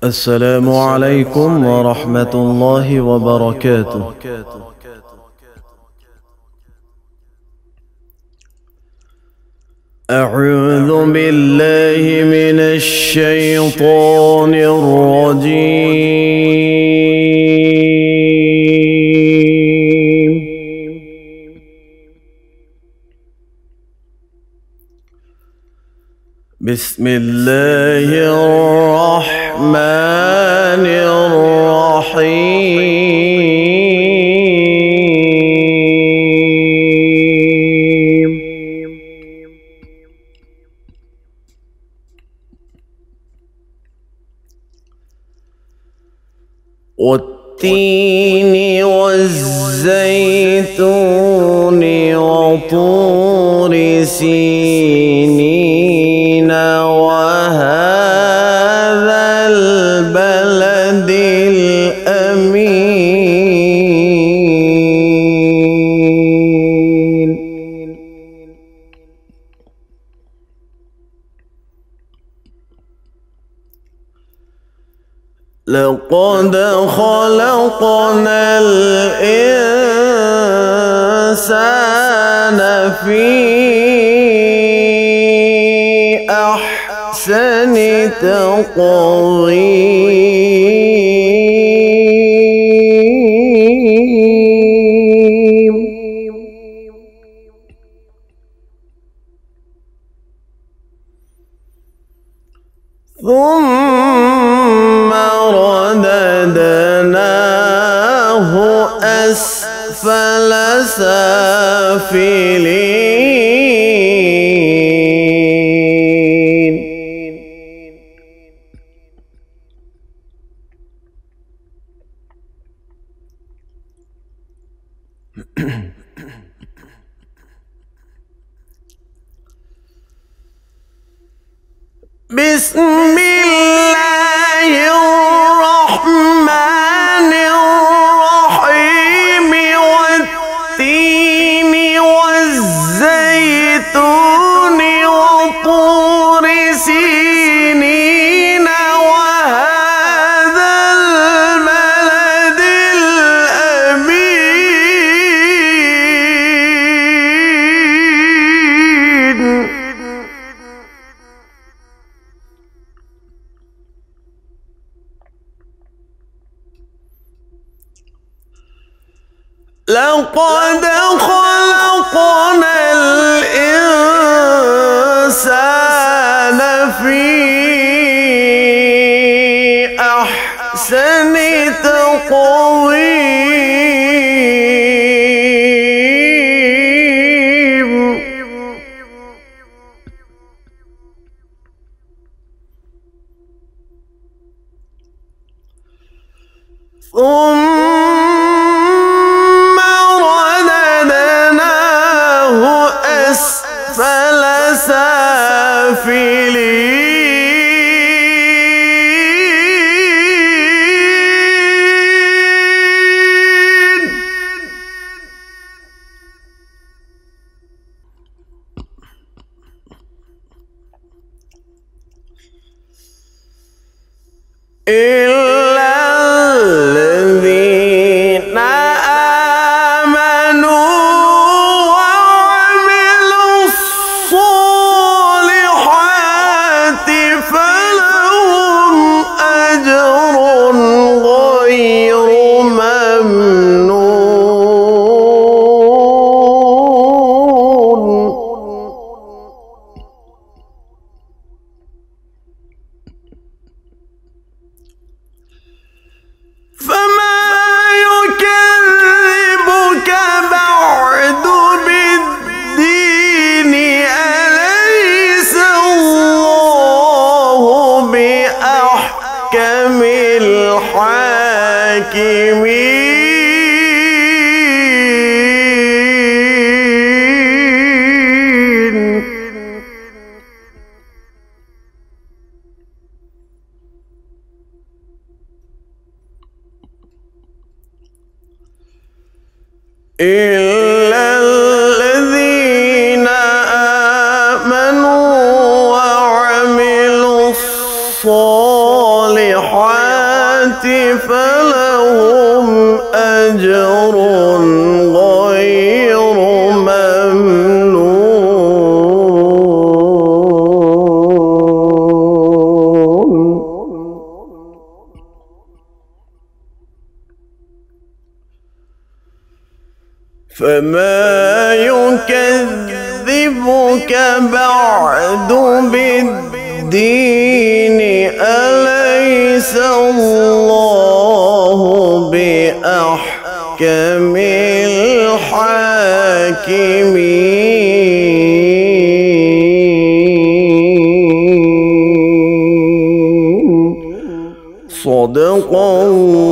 السلام عليكم ورحمة الله وبركاته. أعوذ بالله من الشيطان الرجيم. بسم الله الرحمن الرحيم. والتين والزيتون وطور سينين وهذا البلد الأمين. لقد خلقنا الإنسان في أحسن تقويم. ثم رددناه أسفل سافلين. بسم الله الرحمن الرحيم. والتين والزيتون وطور سينين وهذا البلد الأمين. لقد خلقنا الإنسان في أحسن تقويم. ثم رددناه أسفل سافلين. إلا الذين آمنوا وعملوا الصالحات فلهم أجر غير ممنون. فما يكذبك بعد بالدين؟ أليس الله بأحكم الحاكمين؟ إلا الذين آمنوا وعملوا الصالحات فلهم أجر غير ممنون. فما يكذبك بعد بالدين، أليس الله بأحكم الحاكمين. صدق الله